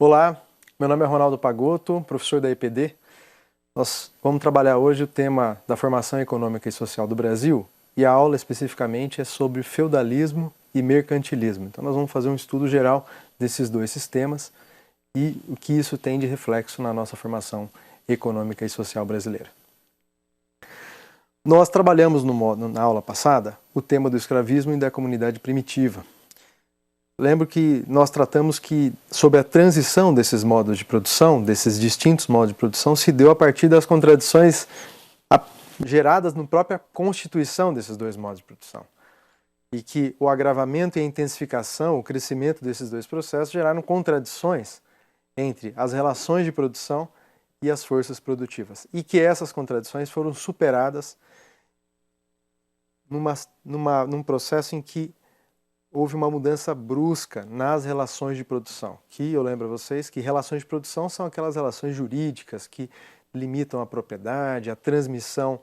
Olá, meu nome é Ronaldo Pagotto, professor da EPD. Nós vamos trabalhar hoje o tema da formação econômica e social do Brasil e a aula especificamente é sobre feudalismo e mercantilismo. Então nós vamos fazer um estudo geral desses dois sistemas e o que isso tem de reflexo na nossa formação econômica e social brasileira. Nós trabalhamos na aula passada o tema do escravismo e da comunidade primitiva. Lembro que nós tratamos que sobre a transição desses modos de produção, desses distintos modos de produção, se deu a partir das contradições geradas na própria constituição desses dois modos de produção. E que o agravamento e a intensificação, o crescimento desses dois processos geraram contradições entre as relações de produção e as forças produtivas. E que essas contradições foram superadas num processo em que houve uma mudança brusca nas relações de produção, que eu lembro a vocês que relações de produção são aquelas relações jurídicas que limitam a propriedade, a transmissão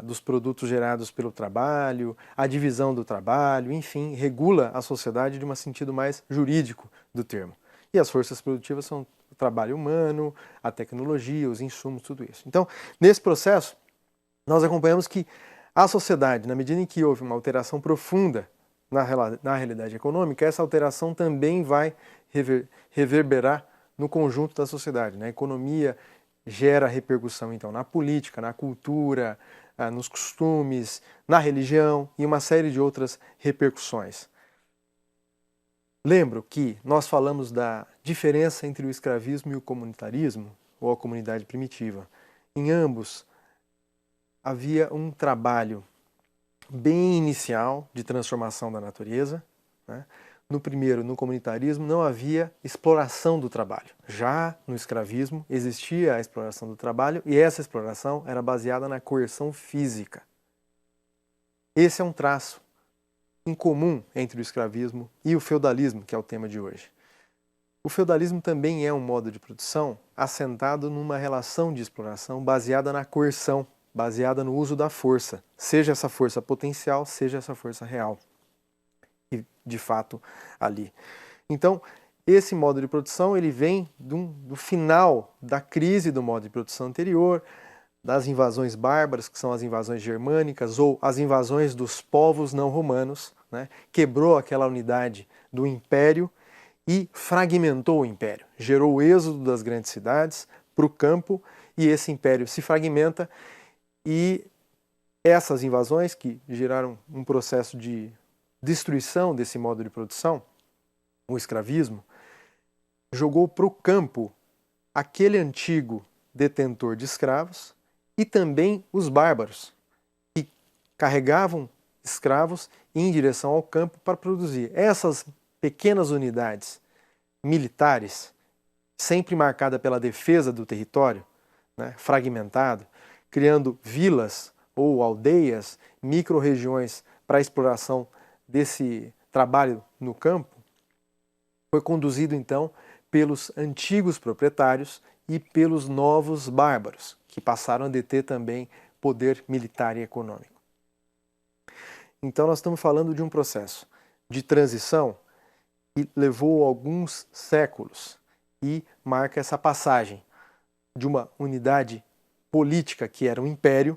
dos produtos gerados pelo trabalho, a divisão do trabalho, enfim, regula a sociedade de um sentido mais jurídico do termo. E as forças produtivas são o trabalho humano, a tecnologia, os insumos, tudo isso. Então, nesse processo, nós acompanhamos que a sociedade, na medida em que houve uma alteração profunda na realidade econômica, essa alteração também vai reverberar no conjunto da sociedade. A economia gera repercussão, então, na política, na cultura, nos costumes, na religião e uma série de outras repercussões. Lembro que nós falamos da diferença entre o escravismo e o comunitarismo, ou a comunidade primitiva. Em ambos, havia um trabalho bem inicial de transformação da natureza. No primeiro, no comunitarismo, não havia exploração do trabalho. Já no escravismo existia a exploração do trabalho e essa exploração era baseada na coerção física. Esse é um traço em comum entre o escravismo e o feudalismo, que é o tema de hoje. O feudalismo também é um modo de produção assentado numa relação de exploração baseada na coerção, baseada no uso da força, seja essa força potencial, seja essa força real, e de fato ali. Então, esse modo de produção ele vem do final da crise do modo de produção anterior, das invasões bárbaras, que são as invasões germânicas, ou as invasões dos povos não romanos, quebrou aquela unidade do império e fragmentou o império, gerou o êxodo das grandes cidades para o campo, e esse império se fragmenta. E essas invasões, que geraram um processo de destruição desse modo de produção, o escravismo, jogou para o campo aquele antigo detentor de escravos e também os bárbaros, que carregavam escravos em direção ao campo para produzir. Essas pequenas unidades militares, sempre marcada pela defesa do território, fragmentado, criando vilas ou aldeias, micro-regiões para a exploração desse trabalho no campo, foi conduzido então pelos antigos proprietários e pelos novos bárbaros, que passaram a deter também poder militar e econômico. Então nós estamos falando de um processo de transição que levou alguns séculos e marca essa passagem de uma unidade política, que era um império,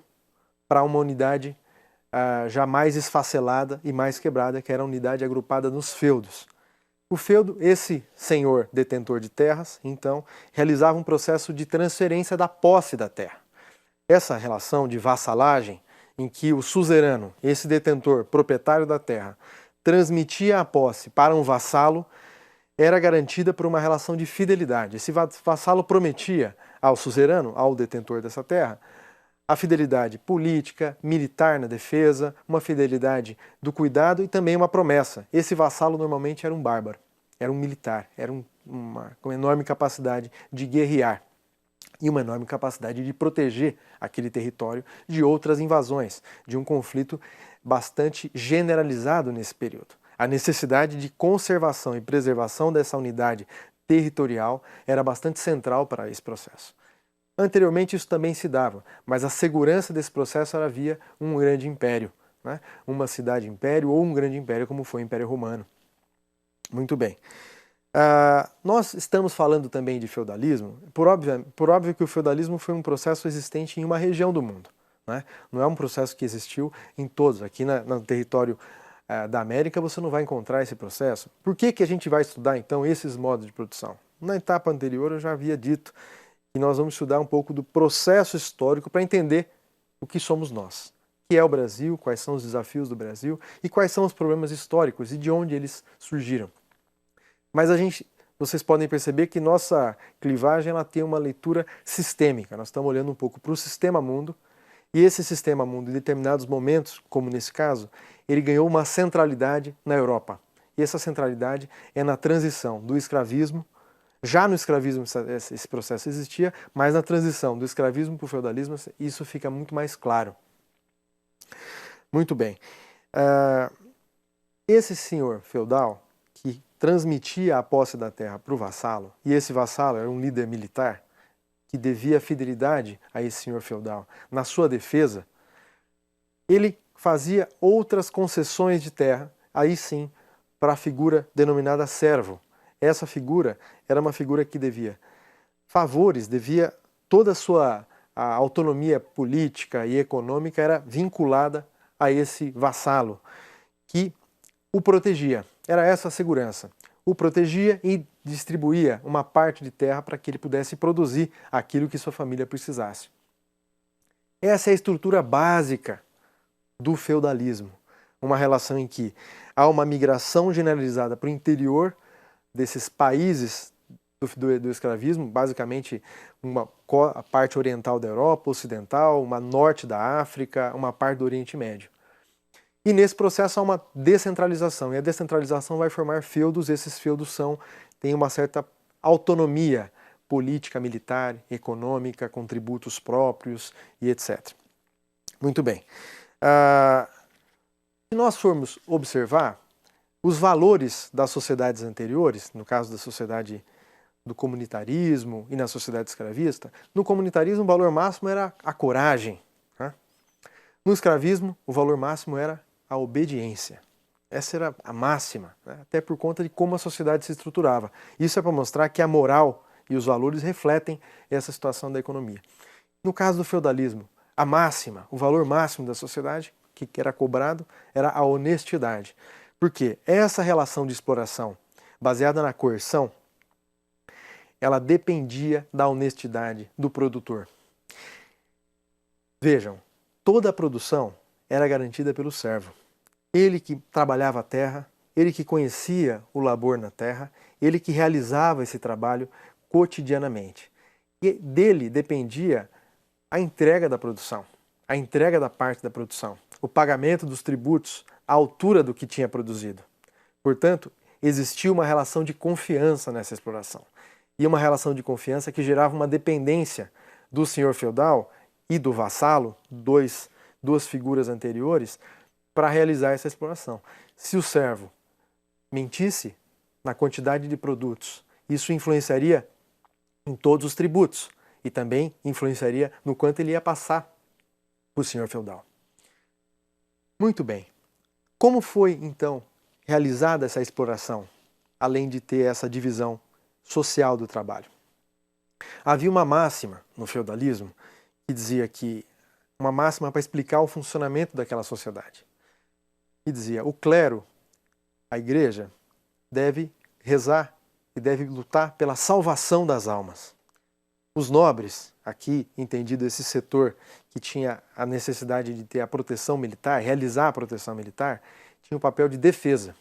para uma unidade já mais esfacelada e mais quebrada, que era a unidade agrupada nos feudos. O feudo, esse senhor detentor de terras, então, realizava um processo de transferência da posse da terra. Essa relação de vassalagem, em que o suzerano, esse detentor, proprietário da terra, transmitia a posse para um vassalo, era garantida por uma relação de fidelidade. Esse vassalo prometia ao suzerano, ao detentor dessa terra, a fidelidade política, militar na defesa, uma fidelidade do cuidado e também uma promessa. Esse vassalo normalmente era um bárbaro, era um militar, era com enorme capacidade de guerrear e uma enorme capacidade de proteger aquele território de outras invasões, de um conflito bastante generalizado nesse período. A necessidade de conservação e preservação dessa unidade territorial era bastante central para esse processo. Anteriormente isso também se dava, mas a segurança desse processo era via um grande império, uma cidade-império ou um grande império como foi o Império Romano. Muito bem. Nós estamos falando também de feudalismo, por óbvio que o feudalismo foi um processo existente em uma região do mundo, né? Não é um processo que existiu em todos. Aqui no território da América você não vai encontrar esse processo. Por que a gente vai estudar então esses modos de produção? Na etapa anterior eu já havia dito que nós vamos estudar um pouco do processo histórico para entender o que somos nós, o que é o Brasil, quais são os desafios do Brasil e quais são os problemas históricos e de onde eles surgiram. Mas vocês podem perceber que nossa clivagem ela tem uma leitura sistêmica. Nós estamos olhando um pouco para o sistema mundo, e esse sistema mundo, em determinados momentos, como nesse caso, ele ganhou uma centralidade na Europa. E essa centralidade é na transição do escravismo. Já no escravismo esse processo existia, mas na transição do escravismo para o feudalismo isso fica muito mais claro. Muito bem. Esse senhor feudal que transmitia a posse da terra para o vassalo, e esse vassalo era um líder militar que devia fidelidade a esse senhor feudal na sua defesa, ele fazia outras concessões de terra, aí sim, para a figura denominada servo. Essa figura era uma figura que devia favores, devia toda a autonomia política e econômica era vinculada a esse vassalo, que o protegia. Era essa a segurança. O protegia e distribuía uma parte de terra para que ele pudesse produzir aquilo que sua família precisasse. Essa é a estrutura básica do feudalismo. Uma relação em que há uma migração generalizada para o interior desses países do escravismo, basicamente a parte oriental da Europa, ocidental, uma norte da África, uma parte do Oriente Médio. E nesse processo há uma descentralização, e a descentralização vai formar feudos, esses feudos têm uma certa autonomia política, militar, econômica, com tributos próprios e etc. Muito bem. Se nós formos observar, os valores das sociedades anteriores, no caso da sociedade do comunitarismo e na sociedade escravista, no comunitarismo o valor máximo era a coragem. Né? No escravismo, o valor máximo era a obediência. Essa era a máxima, né? Até por conta de como a sociedade se estruturava. Isso é para mostrar que a moral e os valores refletem essa situação da economia. No caso do feudalismo, a máxima, o valor máximo da sociedade que era cobrado era a honestidade. Porque essa relação de exploração baseada na coerção, ela dependia da honestidade do produtor. Vejam, toda a produção era garantida pelo servo. Ele que trabalhava a terra, ele que conhecia o labor na terra, ele que realizava esse trabalho cotidianamente. E dele dependia a entrega da produção, a entrega da parte da produção, o pagamento dos tributos, a altura do que tinha produzido. Portanto, existia uma relação de confiança nessa exploração. E uma relação de confiança que gerava uma dependência do senhor feudal e do vassalo, duas figuras anteriores, para realizar essa exploração. Se o servo mentisse na quantidade de produtos, isso influenciaria em todos os tributos e também influenciaria no quanto ele ia passar para o senhor feudal. Muito bem. Como foi, então, realizada essa exploração, além de ter essa divisão social do trabalho? Havia uma máxima no feudalismo que dizia que, uma máxima para explicar o funcionamento daquela sociedade, que dizia: o clero, a igreja, deve rezar e deve lutar pela salvação das almas. Os nobres, aqui entendido esse setor que tinha a necessidade de ter a proteção militar, realizar a proteção militar, tinha o papel de defesa.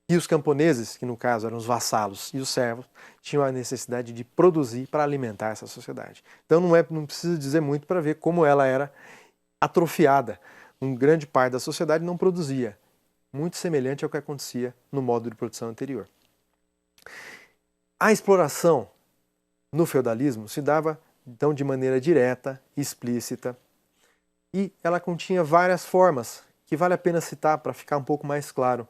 E os camponeses, que no caso eram os vassalos e os servos, tinham a necessidade de produzir para alimentar essa sociedade. Então não precisa dizer muito para ver como ela era atrofiada. Grande parte da sociedade não produzia, muito semelhante ao que acontecia no modo de produção anterior. A exploração no feudalismo se dava então de maneira direta, explícita, e ela continha várias formas que vale a pena citar para ficar um pouco mais claro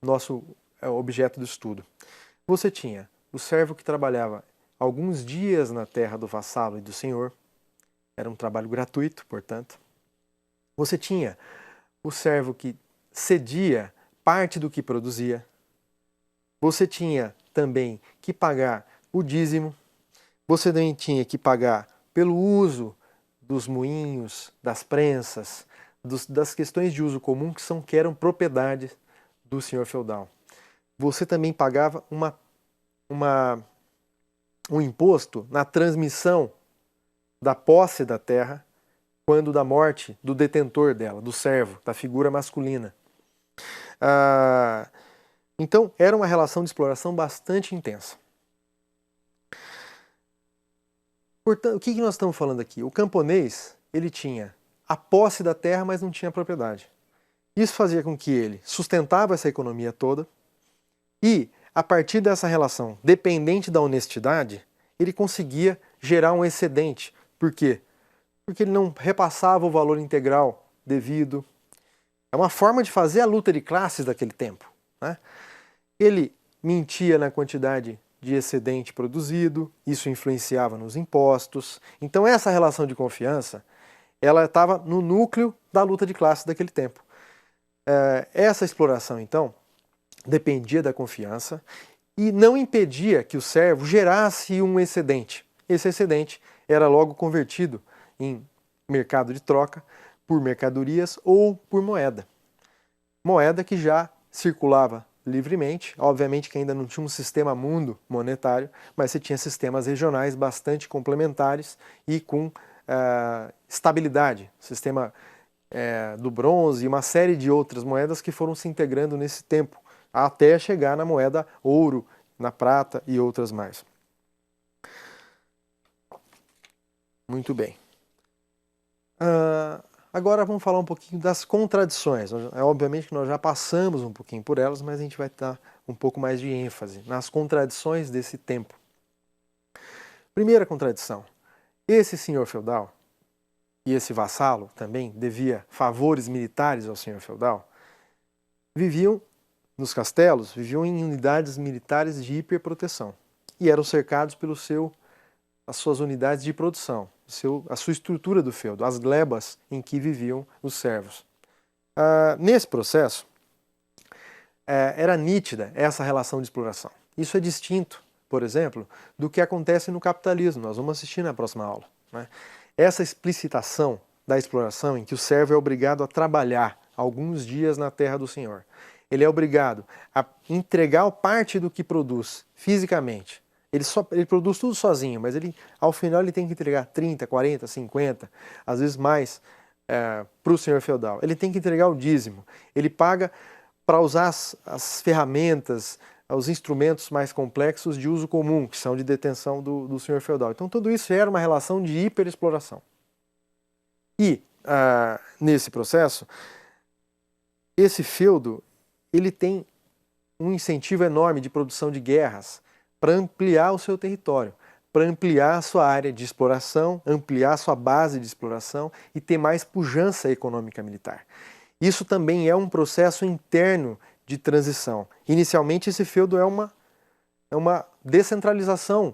nosso objeto do estudo. Você tinha o servo que trabalhava alguns dias na terra do vassalo e do senhor, era um trabalho gratuito, portanto. Você tinha o servo que cedia parte do que produzia. você tinha também que pagar o dízimo, você também tinha que pagar pelo uso dos moinhos, das prensas, das questões de uso comum que eram propriedade do senhor feudal. Você também pagava um imposto na transmissão da posse da terra quando da morte do detentor dela, do servo, da figura masculina. Então, era uma relação de exploração bastante intensa. Portanto, o que nós estamos falando aqui? O camponês, ele tinha a posse da terra, mas não tinha propriedade. Isso fazia com que ele sustentava essa economia toda e, a partir dessa relação dependente da honestidade, ele conseguia gerar um excedente. Por quê? Porque ele não repassava o valor integral devido. É uma forma de fazer a luta de classes daquele tempo, né? Ele mentia na quantidade de excedente produzido, isso influenciava nos impostos. Então essa relação de confiança, ela estava no núcleo da luta de classes daquele tempo. Essa exploração, então, dependia da confiança e não impedia que o servo gerasse um excedente. Esse excedente era logo convertido em mercado de troca por mercadorias ou por moeda. Moeda que já circulava livremente, obviamente que ainda não tinha um sistema mundo monetário, mas você tinha sistemas regionais bastante complementares e com estabilidade. Sistema do bronze e uma série de outras moedas que foram se integrando nesse tempo, até chegar na moeda ouro, na prata e outras mais. Muito bem. Agora vamos falar um pouquinho das contradições. Obviamente que nós já passamos um pouquinho por elas, mas a gente vai dar um pouco mais de ênfase nas contradições desse tempo. Primeira contradição. Esse senhor feudal e esse vassalo também devia favores militares ao senhor feudal, viviam nos castelos, viviam em unidades militares de hiperproteção e eram cercados as suas unidades de produção, a sua estrutura do feudo, as glebas em que viviam os servos. Nesse processo, era nítida essa relação de exploração. Isso é distinto, por exemplo, do que acontece no capitalismo. Nós vamos assistir na próxima aula, né? Essa explicitação da exploração em que o servo é obrigado a trabalhar alguns dias na terra do senhor. Ele é obrigado a entregar parte do que produz fisicamente. Ele produz tudo sozinho, mas ao final ele tem que entregar 30, 40, 50, às vezes mais, para o senhor feudal. Ele tem que entregar o dízimo. Ele paga para usar as ferramentas, os instrumentos mais complexos de uso comum, que são de detenção do senhor feudal. Então tudo isso era uma relação de hiperexploração. E, nesse processo, esse feudo ele tem um incentivo enorme de produção de guerras para ampliar o seu território, para ampliar a sua área de exploração, ampliar a sua base de exploração e ter mais pujança econômica militar. Isso também é um processo interno de transição. Inicialmente, esse feudo é uma descentralização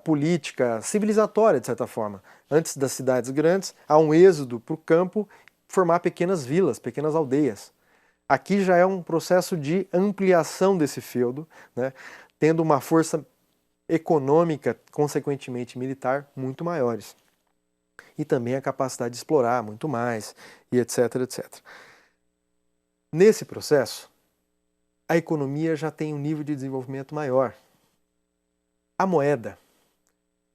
política, civilizatória, de certa forma. Antes das cidades grandes, há um êxodo para o campo formar pequenas vilas, pequenas aldeias. Aqui já é um processo de ampliação desse feudo, né, tendo uma força econômica, consequentemente militar, muito maiores. E também a capacidade de explorar muito mais, e etc, etc. Nesse processo, a economia já tem um nível de desenvolvimento maior. A moeda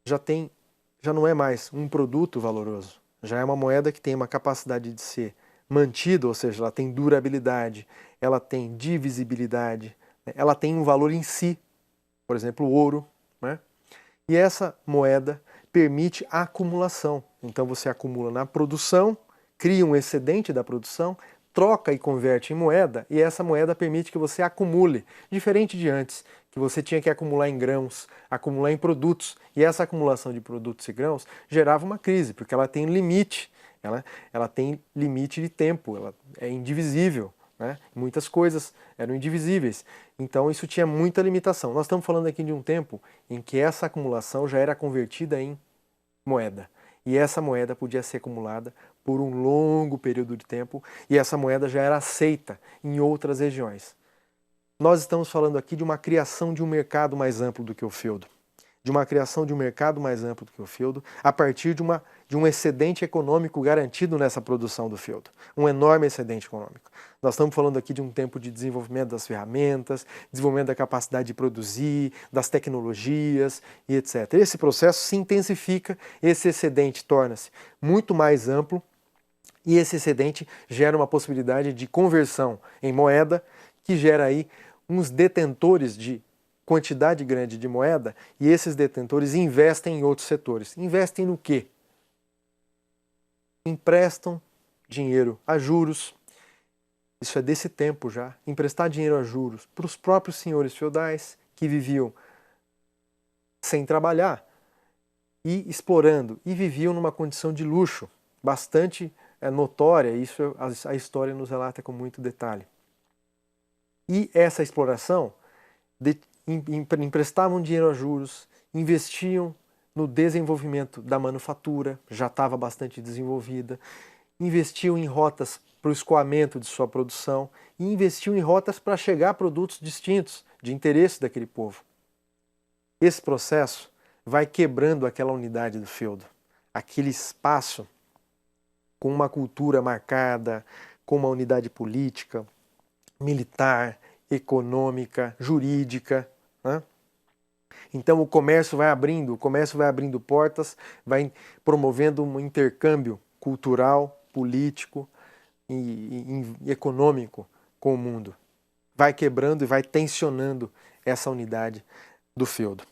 já não é mais um produto valoroso, já é uma moeda que tem uma capacidade de ser mantida, ou seja, ela tem durabilidade, ela tem divisibilidade, ela tem um valor em si, por exemplo, o ouro, né? E essa moeda permite a acumulação. Então você acumula na produção, cria um excedente da produção, troca e converte em moeda, e essa moeda permite que você acumule, diferente de antes, que você tinha que acumular em grãos, acumular em produtos, e essa acumulação de produtos e grãos gerava uma crise, porque ela tem limite, ela tem limite de tempo, ela é indivisível, né? Muitas coisas eram indivisíveis, então isso tinha muita limitação. Nós estamos falando aqui de um tempo em que essa acumulação já era convertida em moeda, e essa moeda podia ser acumulada por um longo período de tempo, e essa moeda já era aceita em outras regiões. nós estamos falando aqui de uma criação de um mercado mais amplo do que o feudo. De uma criação de um mercado mais amplo do que o feudo, a partir de um excedente econômico garantido nessa produção do feudo. Um enorme excedente econômico. Nós estamos falando aqui de um tempo de desenvolvimento das ferramentas, desenvolvimento da capacidade de produzir, das tecnologias e etc. Esse processo se intensifica, esse excedente torna-se muito mais amplo e esse excedente gera uma possibilidade de conversão em moeda, que gera aí uns detentores de quantidade grande de moeda, e esses detentores investem em outros setores. Investem no quê? Emprestam dinheiro a juros. Isso é desse tempo já. Emprestar dinheiro a juros para os próprios senhores feudais que viviam sem trabalhar e explorando, e viviam numa condição de luxo bastante notória. Isso a história nos relata com muito detalhe. E essa exploração emprestavam dinheiro a juros, investiam no desenvolvimento da manufatura, já estava bastante desenvolvida, investiam em rotas para o escoamento de sua produção e investiam em rotas para chegar a produtos distintos, de interesse daquele povo. Esse processo vai quebrando aquela unidade do feudo, aquele espaço com uma cultura marcada, com uma unidade política, militar, econômica, jurídica. Né? Então o comércio vai abrindo portas, vai promovendo um intercâmbio cultural, político e econômico com o mundo. Vai quebrando e vai tensionando essa unidade do feudo.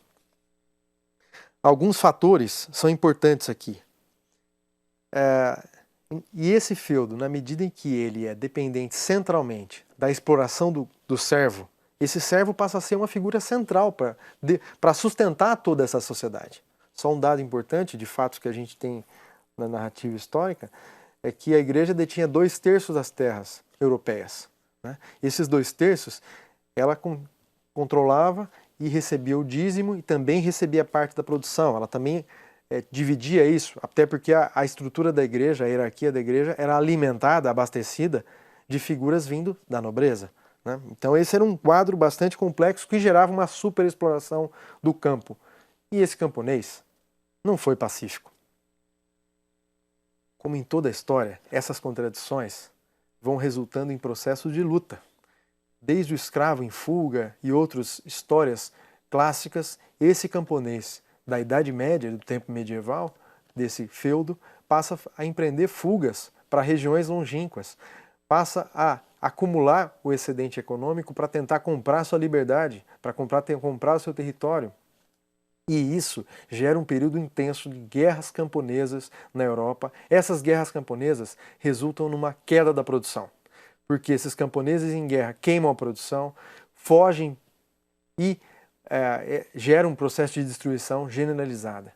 Alguns fatores são importantes aqui. E esse feudo, na medida em que ele é dependente centralmente da exploração do servo, esse servo passa a ser uma figura central para sustentar toda essa sociedade. Só um dado importante de fatos que a gente tem na narrativa histórica é que a igreja detinha 2/3 das terras europeias. Né? Esses 2/3 ela controlava e recebia o dízimo e também recebia parte da produção. Ela também dividia isso, até porque a estrutura da igreja, a hierarquia da igreja era alimentada, abastecida de figuras vindo da nobreza. Né? Então esse era um quadro bastante complexo que gerava uma superexploração do campo. E esse camponês não foi pacífico. Como em toda a história, essas contradições vão resultando em processos de luta. Desde o escravo em fuga e outras histórias clássicas, esse camponês da Idade Média, do tempo medieval, desse feudo, passa a empreender fugas para regiões longínquas, passa a acumular o excedente econômico para tentar comprar sua liberdade, para comprar o seu território. E isso gera um período intenso de guerras camponesas na Europa. Essas guerras camponesas resultam numa queda da produção, porque esses camponeses em guerra queimam a produção, fogem e gera um processo de destruição generalizada.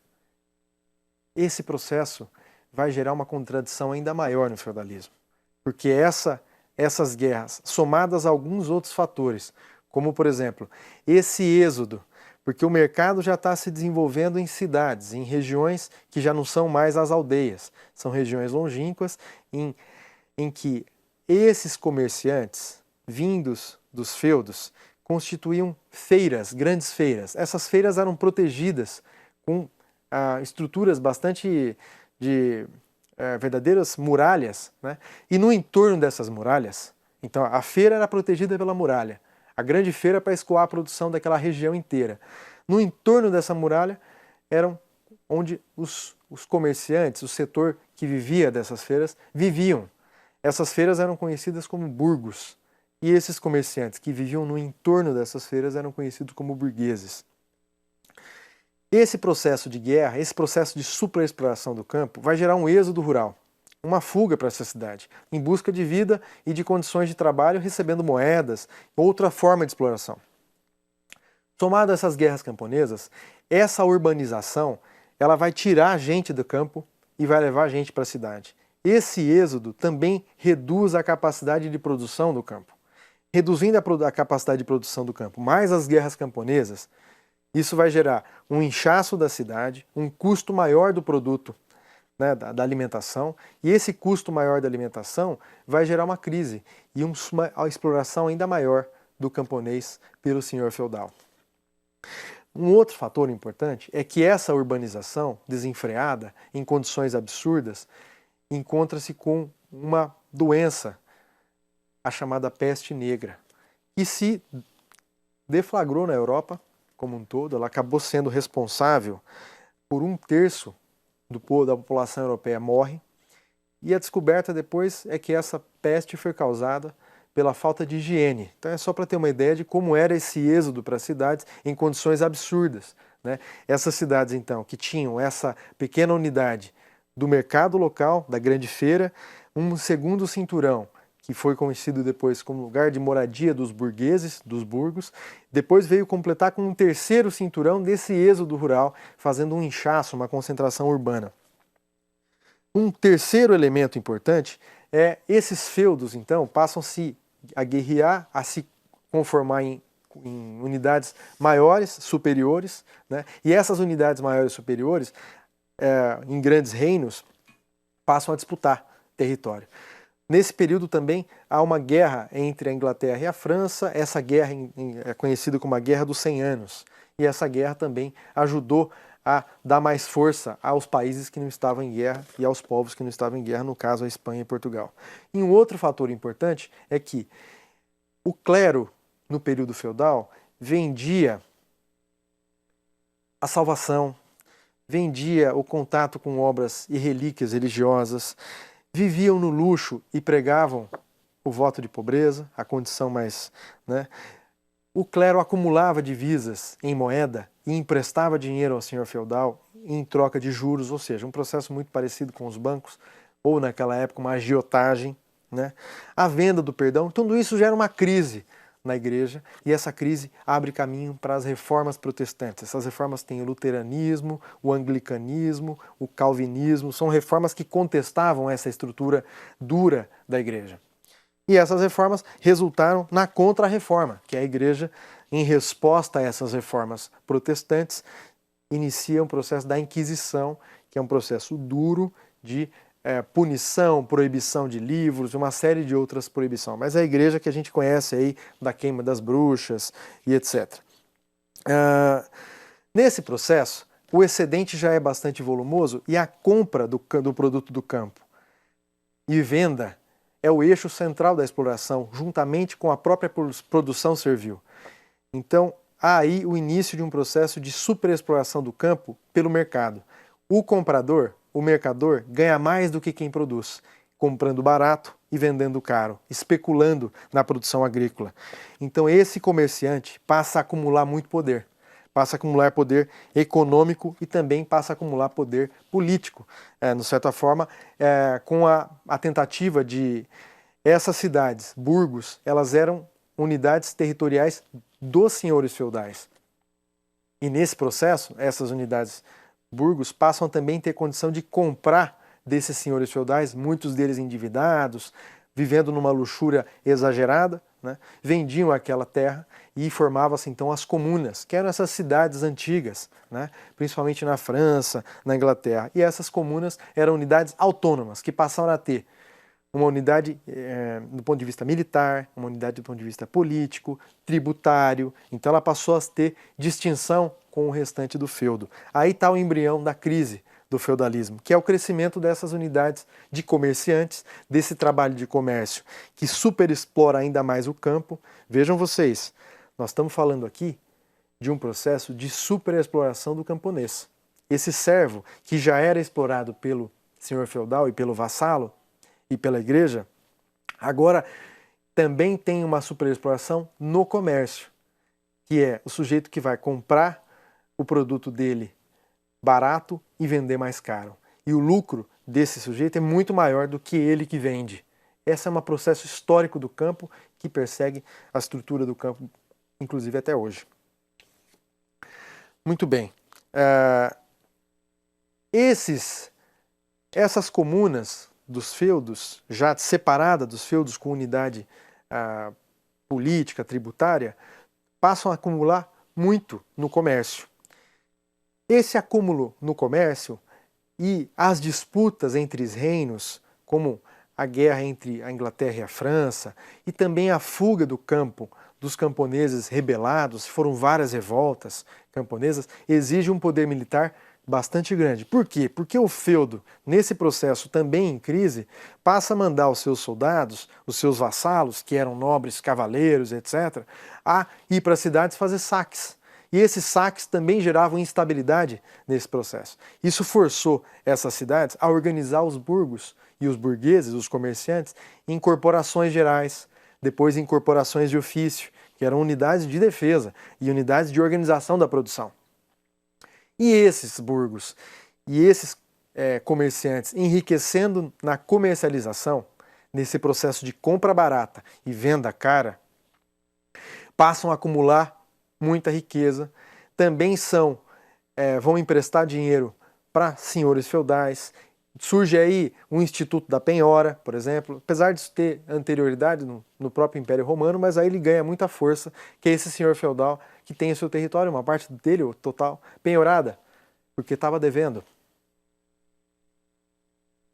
Esse processo vai gerar uma contradição ainda maior no feudalismo, porque essas guerras, somadas a alguns outros fatores, como por exemplo, esse êxodo, porque o mercado já está se desenvolvendo em cidades, em regiões que já não são mais as aldeias, são regiões longínquas em que esses comerciantes vindos dos feudos constituíam feiras, grandes feiras. Essas feiras eram protegidas com estruturas bastante de verdadeiras muralhas, né? E no entorno dessas muralhas, então a feira era protegida pela muralha, a grande feira para escoar a produção daquela região inteira. No entorno dessa muralha eram onde os comerciantes, o setor que vivia dessas feiras, viviam. Essas feiras eram conhecidas como burgos. E esses comerciantes que viviam no entorno dessas feiras eram conhecidos como burgueses. Esse processo de guerra, esse processo de superexploração do campo, vai gerar um êxodo rural, uma fuga para essa cidade, em busca de vida e de condições de trabalho, recebendo moedas, outra forma de exploração. Somado a essas guerras camponesas, essa urbanização ela vai tirar a gente do campo e vai levar a gente para a cidade. Esse êxodo também reduz a capacidade de produção do campo. Reduzindo a capacidade de produção do campo, mais as guerras camponesas, isso vai gerar um inchaço da cidade, um custo maior do produto, né, da alimentação, e esse custo maior da alimentação vai gerar uma crise e uma exploração ainda maior do camponês pelo senhor feudal. Um outro fator importante é que essa urbanização desenfreada, em condições absurdas, encontra-se com uma doença, a chamada peste negra, que se deflagrou na Europa como um todo. Ela acabou sendo responsável por 1/3 da população europeia morre, e a descoberta depois é que essa peste foi causada pela falta de higiene. Então é só para ter uma ideia de como era esse êxodo para as cidades em condições absurdas, né? Essas cidades, então, que tinham essa pequena unidade do mercado local, da grande feira, um segundo cinturão, que foi conhecido depois como lugar de moradia dos burgueses, dos burgos, depois veio completar com um terceiro cinturão desse êxodo rural, fazendo um inchaço, uma concentração urbana. Um terceiro elemento importante é esses feudos, então, passam-se a guerrear, a se conformar em unidades maiores, superiores, né? E essas unidades maiores e superiores, em grandes reinos, passam a disputar território. Nesse período também há uma guerra entre a Inglaterra e a França. Essa guerra é conhecida como a Guerra dos 100 Anos. E essa guerra também ajudou a dar mais força aos países que não estavam em guerra e aos povos que não estavam em guerra, no caso a Espanha e Portugal. E um outro fator importante é que o clero, no período feudal, vendia a salvação, vendia o contato com obras e relíquias religiosas, viviam no luxo e pregavam o voto de pobreza, a condição mais, né? O clero acumulava divisas em moeda e emprestava dinheiro ao senhor feudal em troca de juros, ou seja, um processo muito parecido com os bancos, ou naquela época uma agiotagem, né? A venda do perdão, tudo isso gera uma crise na igreja, e essa crise abre caminho para as reformas protestantes. Essas reformas têm o luteranismo, o anglicanismo, o calvinismo, são reformas que contestavam essa estrutura dura da igreja. E essas reformas resultaram na Contra-Reforma, que a igreja, em resposta a essas reformas protestantes, inicia um processo da Inquisição, que é um processo duro de punição, proibição de livros, uma série de outras proibições. Mas é a igreja que a gente conhece aí da queima das bruxas e etc. Nesse processo, o excedente já é bastante volumoso e a compra do produto do campo e venda é o eixo central da exploração, juntamente com a própria produção servil. Então, há aí o início de um processo de superexploração do campo pelo mercado. O comprador, o mercador, ganha mais do que quem produz, comprando barato e vendendo caro, especulando na produção agrícola. Então, esse comerciante passa a acumular muito poder. Passa a acumular poder econômico e também passa a acumular poder político, de certa forma, com a tentativa de essas cidades, burgos, elas eram unidades territoriais dos senhores feudais. E nesse processo, essas unidades burgos passam também a ter condição de comprar desses senhores feudais, muitos deles endividados, vivendo numa luxúria exagerada, né? Vendiam aquela terra e formavam-se então as comunas, que eram essas cidades antigas, né? Principalmente na França, na Inglaterra. E essas comunas eram unidades autônomas, que passaram a ter uma unidade do ponto de vista militar, uma unidade do ponto de vista político, tributário. Então ela passou a ter distinção com o restante do feudo. Aí está o embrião da crise do feudalismo, que é o crescimento dessas unidades de comerciantes, desse trabalho de comércio que superexplora ainda mais o campo. Vejam vocês, nós estamos falando aqui de um processo de superexploração do camponês. Esse servo, que já era explorado pelo senhor feudal e pelo vassalo e pela igreja, agora também tem uma superexploração no comércio, que é o sujeito que vai comprar o produto dele barato e vender mais caro. E o lucro desse sujeito é muito maior do que ele que vende. Esse é um processo histórico do campo que persegue a estrutura do campo, inclusive até hoje. Muito bem. Essas comunas dos feudos, já separadas dos feudos com unidade política, tributária, passam a acumular muito no comércio. Esse acúmulo no comércio e as disputas entre os reinos, como a guerra entre a Inglaterra e a França, e também a fuga do campo dos camponeses rebelados, foram várias revoltas camponesas, exige um poder militar bastante grande. Por quê? Porque o feudo, nesse processo também em crise, passa a mandar os seus soldados, os seus vassalos, que eram nobres, cavaleiros, etc., a ir para as cidades fazer saques. E esses saques também geravam instabilidade nesse processo. Isso forçou essas cidades a organizar os burgos e os burgueses, os comerciantes, em corporações gerais, depois em corporações de ofício, que eram unidades de defesa e unidades de organização da produção. E esses burgos e esses comerciantes enriquecendo na comercialização, nesse processo de compra barata e venda cara, passam a acumular muita riqueza, também vão emprestar dinheiro para senhores feudais. Surge aí o Instituto da Penhora, por exemplo, apesar de ter anterioridade no próprio Império Romano, mas aí ele ganha muita força, que é esse senhor feudal que tem o seu território, uma parte dele, o total, penhorada, porque estava devendo.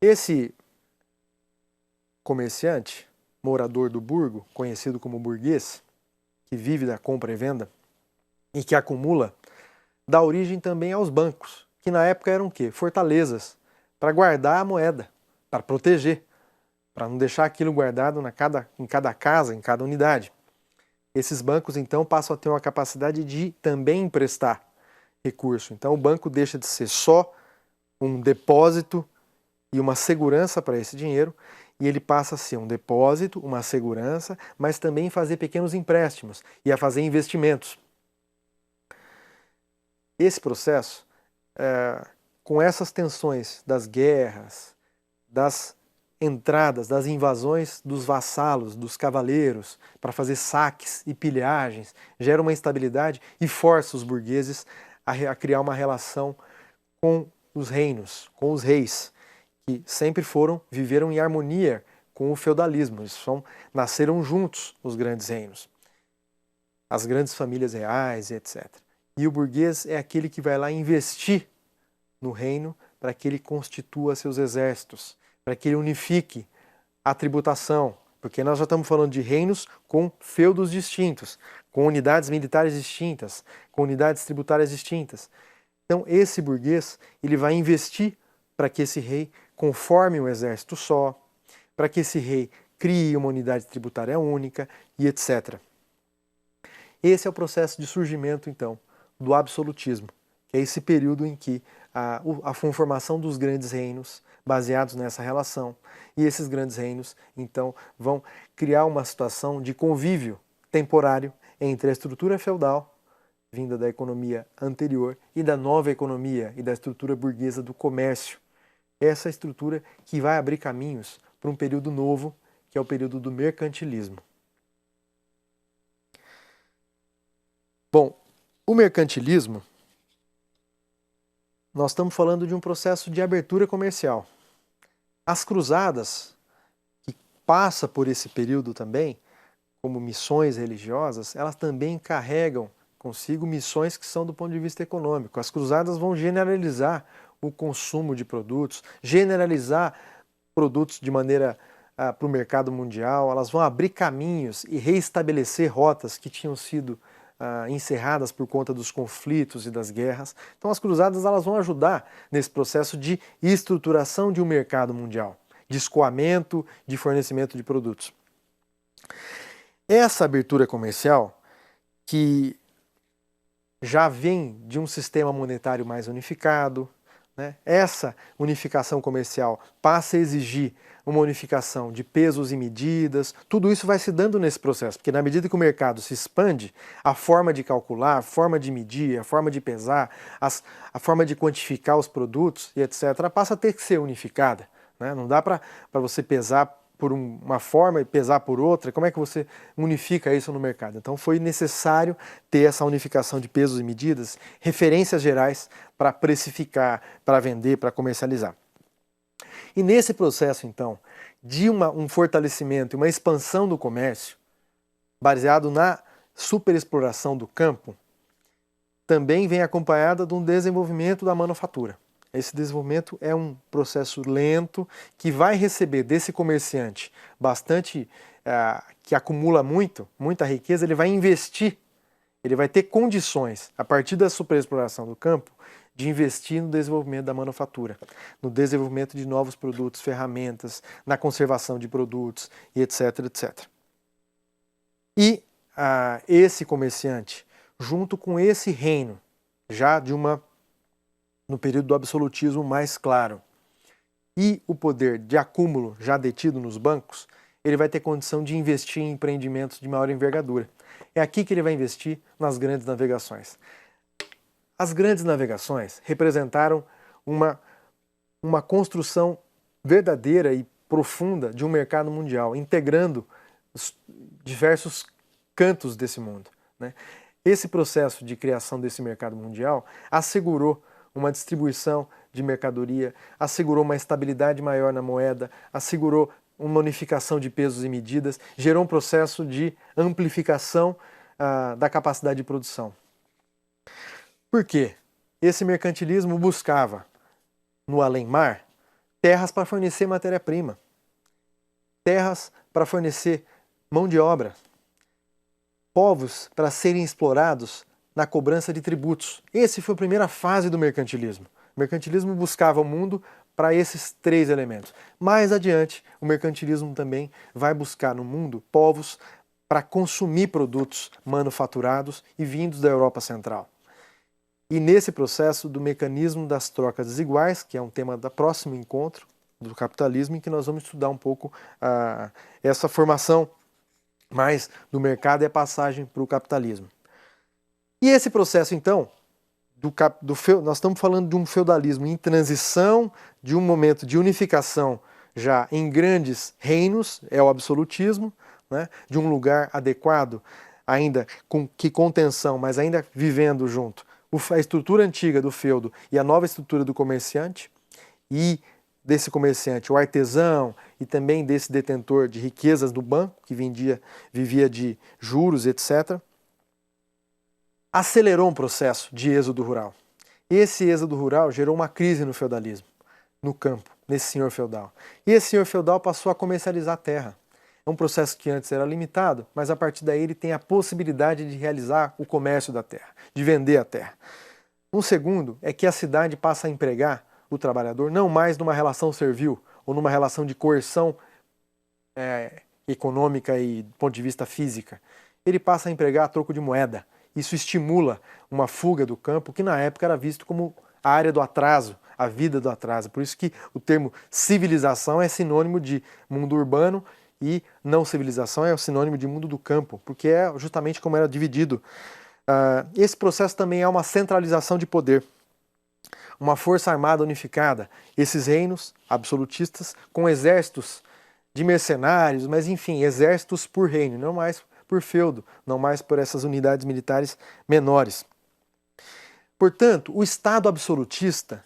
Esse comerciante, morador do burgo, conhecido como burguês, que vive da compra e venda e que acumula, dá origem também aos bancos, que na época eram o quê? Fortalezas, para guardar a moeda, para proteger, para não deixar aquilo guardado em cada casa, em cada unidade. Esses bancos, então, passam a ter uma capacidade de também emprestar recurso. Então, o banco deixa de ser só um depósito e uma segurança para esse dinheiro, e ele passa a ser um depósito, uma segurança, mas também fazer pequenos empréstimos e a fazer investimentos. Esse processo, com essas tensões das guerras, das entradas, das invasões dos vassalos, dos cavaleiros, para fazer saques e pilhagens, gera uma instabilidade e força os burgueses a criar uma relação com os reinos, com os reis, que sempre viveram em harmonia com o feudalismo. Eles nasceram juntos, os grandes reinos, as grandes famílias reais, etc. E o burguês é aquele que vai lá investir no reino para que ele constitua seus exércitos, para que ele unifique a tributação, porque nós já estamos falando de reinos com feudos distintos, com unidades militares distintas, com unidades tributárias distintas. Então esse burguês ele vai investir para que esse rei conforme um exército só, para que esse rei crie uma unidade tributária única e etc. Esse é o processo de surgimento, então, do absolutismo, que é esse período em que a formação dos grandes reinos, baseados nessa relação, e esses grandes reinos, então, vão criar uma situação de convívio temporário entre a estrutura feudal, vinda da economia anterior, e da nova economia e da estrutura burguesa do comércio. Essa estrutura que vai abrir caminhos para um período novo, que é o período do mercantilismo. Bom, o mercantilismo, nós estamos falando de um processo de abertura comercial. As cruzadas, que passa por esse período também, como missões religiosas, elas também carregam consigo missões que são do ponto de vista econômico. As cruzadas vão generalizar o consumo de produtos, generalizar produtos de maneira para o mercado mundial, elas vão abrir caminhos e reestabelecer rotas que tinham sido encerradas por conta dos conflitos e das guerras. Então as cruzadas elas vão ajudar nesse processo de estruturação de um mercado mundial, de escoamento, de fornecimento de produtos. Essa abertura comercial, que já vem de um sistema monetário mais unificado, né? Essa unificação comercial passa a exigir uma unificação de pesos e medidas, tudo isso vai se dando nesse processo, porque na medida que o mercado se expande, a forma de calcular, a forma de medir, a forma de pesar, a forma de quantificar os produtos e etc., passa a ter que ser unificada, né? Não dá para você pesar por uma forma e pesar por outra. Como é que você unifica isso no mercado? Então foi necessário ter essa unificação de pesos e medidas, referências gerais para precificar, para vender, para comercializar. E nesse processo, então, de um fortalecimento e uma expansão do comércio, baseado na superexploração do campo, também vem acompanhada de um desenvolvimento da manufatura. Esse desenvolvimento é um processo lento que vai receber desse comerciante bastante, que acumula muita riqueza, ele vai investir, ele vai ter condições, a partir da superexploração do campo, de investir no desenvolvimento da manufatura, no desenvolvimento de novos produtos, ferramentas, na conservação de produtos e etc, etc. E esse comerciante, junto com esse reino, já no período do absolutismo mais claro, e o poder de acúmulo já detido nos bancos, ele vai ter condição de investir em empreendimentos de maior envergadura. É aqui que ele vai investir nas grandes navegações. As grandes navegações representaram uma construção verdadeira e profunda de um mercado mundial, integrando os diversos cantos desse mundo, né? Esse processo de criação desse mercado mundial assegurou uma distribuição de mercadoria, assegurou uma estabilidade maior na moeda, assegurou uma unificação de pesos e medidas, gerou um processo de amplificação da capacidade de produção. Por quê? Esse mercantilismo buscava, no além-mar, terras para fornecer matéria-prima, terras para fornecer mão de obra, povos para serem explorados na cobrança de tributos. Essa foi a primeira fase do mercantilismo. O mercantilismo buscava o mundo para esses três elementos. Mais adiante, o mercantilismo também vai buscar no mundo povos para consumir produtos manufaturados e vindos da Europa Central. E nesse processo do mecanismo das trocas desiguais, que é um tema do próximo encontro do capitalismo, em que nós vamos estudar um pouco essa formação mais do mercado e a passagem para o capitalismo. E esse processo, então, nós estamos falando de um feudalismo em transição, de um momento de unificação já em grandes reinos, é o absolutismo, né, de um lugar adequado, ainda com tensão, mas ainda vivendo junto, a estrutura antiga do feudo e a nova estrutura do comerciante, e desse comerciante, o artesão, e também desse detentor de riquezas do banco, que vivia de juros, etc., acelerou um processo de êxodo rural. Esse êxodo rural gerou uma crise no feudalismo, no campo, nesse senhor feudal. E esse senhor feudal passou a comercializar a terra. É um processo que antes era limitado, mas a partir daí ele tem a possibilidade de realizar o comércio da terra, de vender a terra. Um segundo é que a cidade passa a empregar o trabalhador não mais numa relação servil ou numa relação de coerção econômica e do ponto de vista física. Ele passa a empregar a troco de moeda. Isso estimula uma fuga do campo que na época era visto como a área do atraso, a vida do atraso. Por isso que o termo civilização é sinônimo de mundo urbano e não civilização é sinônimo de mundo do campo, porque é justamente como era dividido. Esse processo também é uma centralização de poder, uma força armada unificada, esses reinos absolutistas com exércitos de mercenários, mas enfim, exércitos por reino, não mais por feudo, não mais por essas unidades militares menores. Portanto, o Estado absolutista,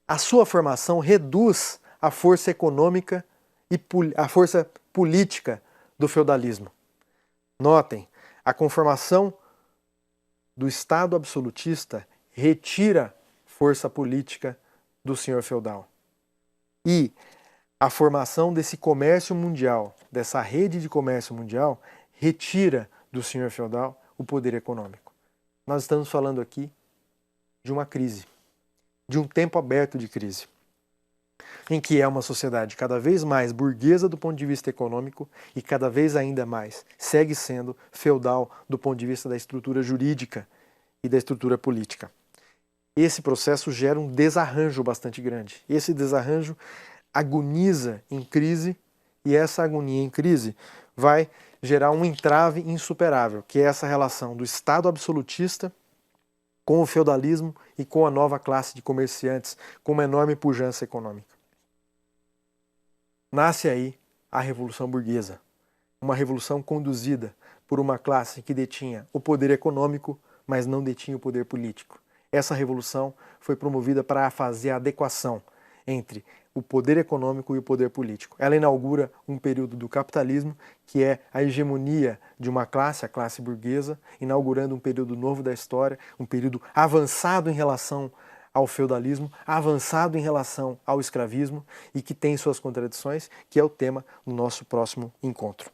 a sua formação reduz a força econômica e a força política do feudalismo. Notem, a conformação do Estado absolutista retira força política do senhor feudal. E a formação desse comércio mundial, dessa rede de comércio mundial, retira do senhor feudal o poder econômico. Nós estamos falando aqui de uma crise, de um tempo aberto de crise, em que é uma sociedade cada vez mais burguesa do ponto de vista econômico e cada vez ainda mais segue sendo feudal do ponto de vista da estrutura jurídica e da estrutura política. Esse processo gera um desarranjo bastante grande. Esse desarranjo agoniza em crise e essa agonia em crise vai gerar um entrave insuperável, que é essa relação do Estado absolutista com o feudalismo e com a nova classe de comerciantes, com uma enorme pujança econômica. Nasce aí a Revolução Burguesa, uma revolução conduzida por uma classe que detinha o poder econômico, mas não detinha o poder político. Essa revolução foi promovida para fazer a adequação entre o poder econômico e o poder político. Ela inaugura um período do capitalismo, que é a hegemonia de uma classe, a classe burguesa, inaugurando um período novo da história, um período avançado em relação ao feudalismo, avançado em relação ao escravismo e que tem suas contradições, que é o tema do nosso próximo encontro.